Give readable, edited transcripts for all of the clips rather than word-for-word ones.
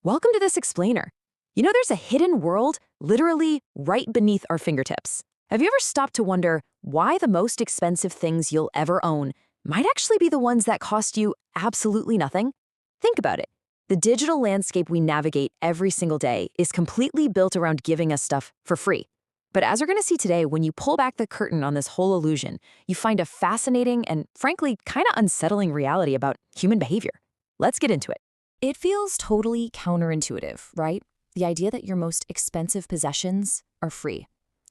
Welcome to this explainer. There's a hidden world literally right beneath our fingertips. Have you ever stopped to wonder why the most expensive things you'll ever own might actually be the ones that cost you absolutely nothing? Think about it. The digital landscape we navigate every single day is completely built around giving us stuff for free. But as we're going to see today, when you pull back the curtain on this whole illusion, you find a fascinating and, frankly, kind of unsettling reality about human behavior. Let's get into it. It feels totally counterintuitive, right? The idea that your most expensive possessions are free.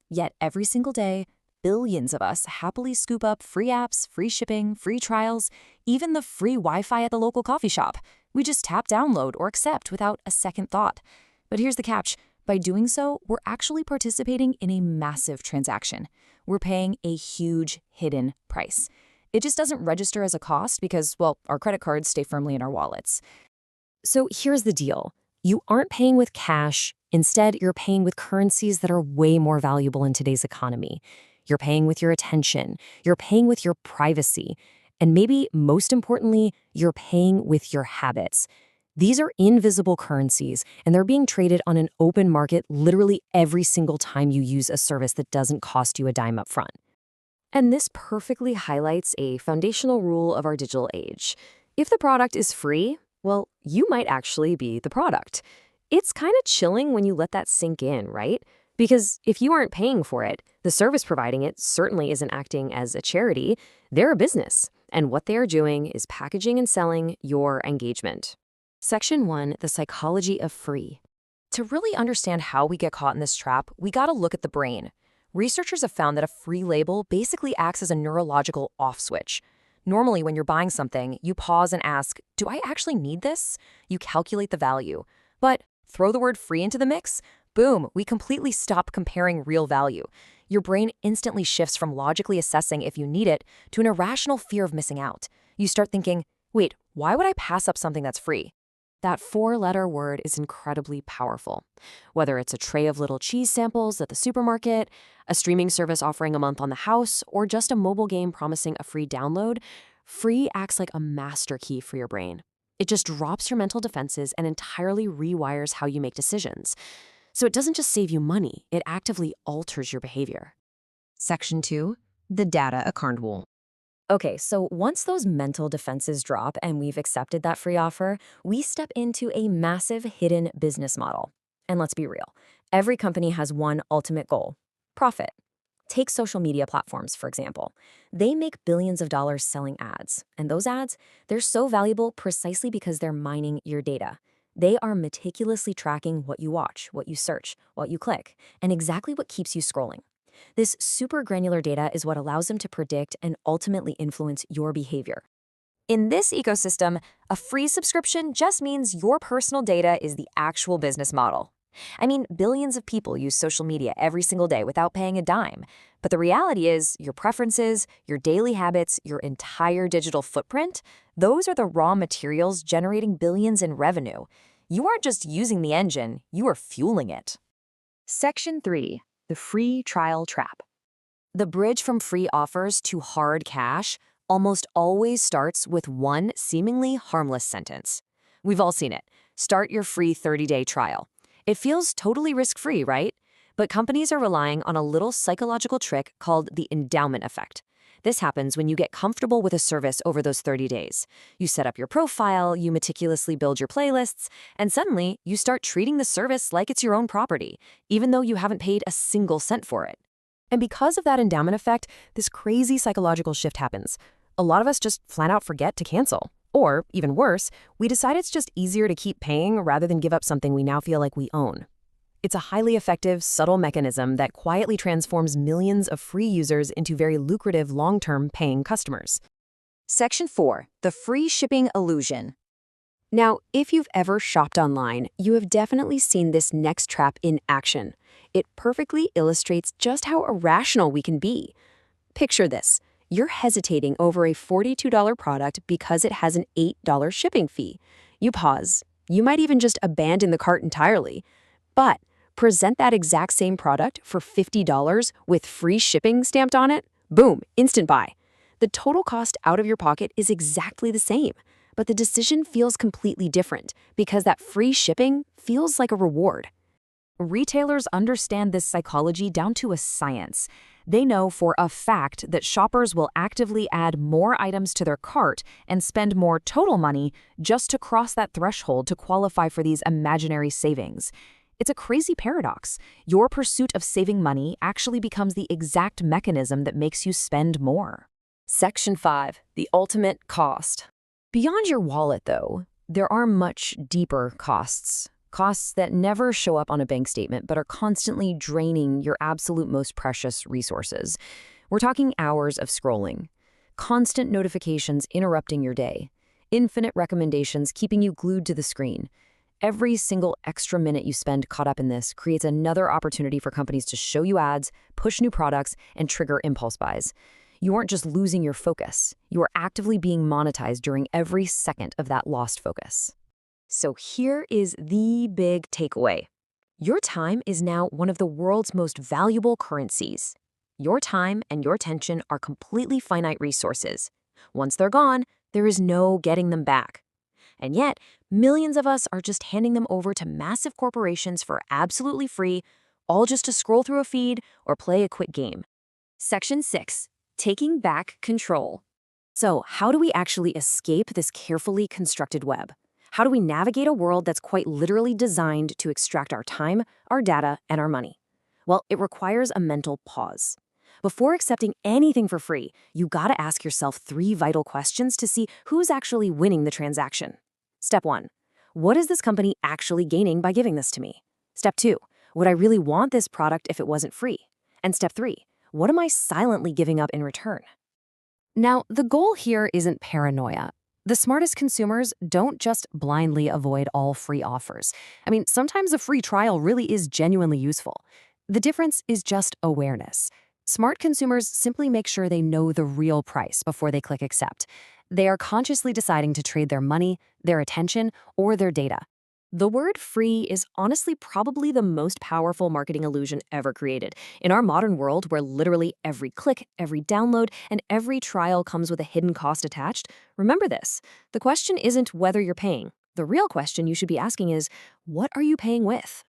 Yet every single day, billions of us happily scoop up free apps, free shipping, free trials, even the free Wi-Fi at the local coffee shop. We just tap download or accept without a second thought. But here's the catch. By doing so, we're actually participating in a massive transaction. We're paying a huge hidden price. It just doesn't register as a cost because, well, our credit cards stay firmly in our wallets. So here's the deal. You aren't paying with cash. Instead, you're paying with currencies that are way more valuable in today's economy. You're paying with your attention. You're paying with your privacy. And maybe most importantly, you're paying with your habits. These are invisible currencies, and they're being traded on an open market literally every single time you use a service that doesn't cost you a dime up front. And this perfectly highlights a foundational rule of our digital age. If the product is free, well, you might actually be the product. It's kind of chilling when you let that sink in, right? Because if you aren't paying for it, the service providing it certainly isn't acting as a charity. They're a business, and what they are doing is packaging and selling your engagement. Section 1, the psychology of free. To really understand how we get caught in this trap, we gotta look at the brain. Researchers have found that a free label basically acts as a neurological off switch. Normally, when you're buying something, you pause and ask, do I actually need this? You calculate the value. But throw the word free into the mix, boom, we completely stop comparing real value. Your brain instantly shifts from logically assessing if you need it to an irrational fear of missing out. You start thinking, wait, why would I pass up something that's free? That four-letter word is incredibly powerful. Whether it's a tray of little cheese samples at the supermarket, a streaming service offering a month on the house, or just a mobile game promising a free download, free acts like a master key for your brain. It just drops your mental defenses and entirely rewires how you make decisions. So it doesn't just save you money, it actively alters your behavior. Section 2, the data account rule. Okay, so once those mental defenses drop and we've accepted that free offer, we step into a massive hidden business model. And let's be real, every company has one ultimate goal: profit. Take social media platforms, for example. They make billions of dollars selling ads. And those ads, they're so valuable precisely because they're mining your data. They are meticulously tracking what you watch, what you search, what you click, and exactly what keeps you scrolling. This super granular data is what allows them to predict and ultimately influence your behavior. In this ecosystem, a free subscription just means your personal data is the actual business model. I mean, billions of people use social media every single day without paying a dime. But the reality is, your preferences, your daily habits, your entire digital footprint, those are the raw materials generating billions in revenue. You aren't just using the engine, you are fueling it. Section 3. The free trial trap. The bridge from free offers to hard cash almost always starts with one seemingly harmless sentence. We've all seen it. Start your free 30-day trial. It feels totally risk-free, right? But companies are relying on a little psychological trick called the endowment effect. This happens when you get comfortable with a service over those 30 days. You set up your profile, you meticulously build your playlists, and suddenly you start treating the service like it's your own property, even though you haven't paid a single cent for it. And because of that endowment effect, this crazy psychological shift happens. A lot of us just flat out forget to cancel. Or, even worse, we decide it's just easier to keep paying rather than give up something we now feel like we own. It's a highly effective, subtle mechanism that quietly transforms millions of free users into very lucrative long-term paying customers. Section 4, the free shipping illusion. Now, if you've ever shopped online, you have definitely seen this next trap in action. It perfectly illustrates just how irrational we can be. Picture this. You're hesitating over a $42 product because it has an $8 shipping fee. You pause. You might even just abandon the cart entirely. But present that exact same product for $50 with free shipping stamped on it, boom, instant buy. The total cost out of your pocket is exactly the same. but the decision feels completely different because that free shipping feels like a reward. Retailers understand this psychology down to a science. They know for a fact that shoppers will actively add more items to their cart and spend more total money just to cross that threshold to qualify for these imaginary savings. It's a crazy paradox. Your pursuit of saving money actually becomes the exact mechanism that makes you spend more. Section 5. The ultimate cost. Beyond your wallet, though, there are much deeper costs. Costs that never show up on a bank statement but are constantly draining your absolute most precious resources. We're talking hours of scrolling, constant notifications interrupting your day, infinite recommendations keeping you glued to the screen. Every single extra minute you spend caught up in this creates another opportunity for companies to show you ads, push new products, and trigger impulse buys. You aren't just losing your focus, you are actively being monetized during every second of that lost focus. So here is the big takeaway. Your time is now one of the world's most valuable currencies. Your time and your attention are completely finite resources. Once they're gone, there is no getting them back. And yet, millions of us are just handing them over to massive corporations for absolutely free, all just to scroll through a feed or play a quick game. Section 6. Taking back control. So, how do we actually escape this carefully constructed web? How do we navigate a world that's quite literally designed to extract our time, our data, and our money? Well, it requires a mental pause. Before accepting anything for free, you gotta ask yourself 3 vital questions to see who's actually winning the transaction. Step 1. What is this company actually gaining by giving this to me? Step 2. Would I really want this product if it wasn't free? And step 3. What am I silently giving up in return? Now, the goal here isn't paranoia. The smartest consumers don't just blindly avoid all free offers. I mean, sometimes a free trial really is genuinely useful. The difference is just awareness. Smart consumers simply make sure they know the real price before they click accept. They are consciously deciding to trade their money, their attention, or their data. The word free is honestly probably the most powerful marketing illusion ever created. In our modern world, where literally every click, every download, and every trial comes with a hidden cost attached, remember this. The question isn't whether you're paying. The real question you should be asking is, what are you paying with?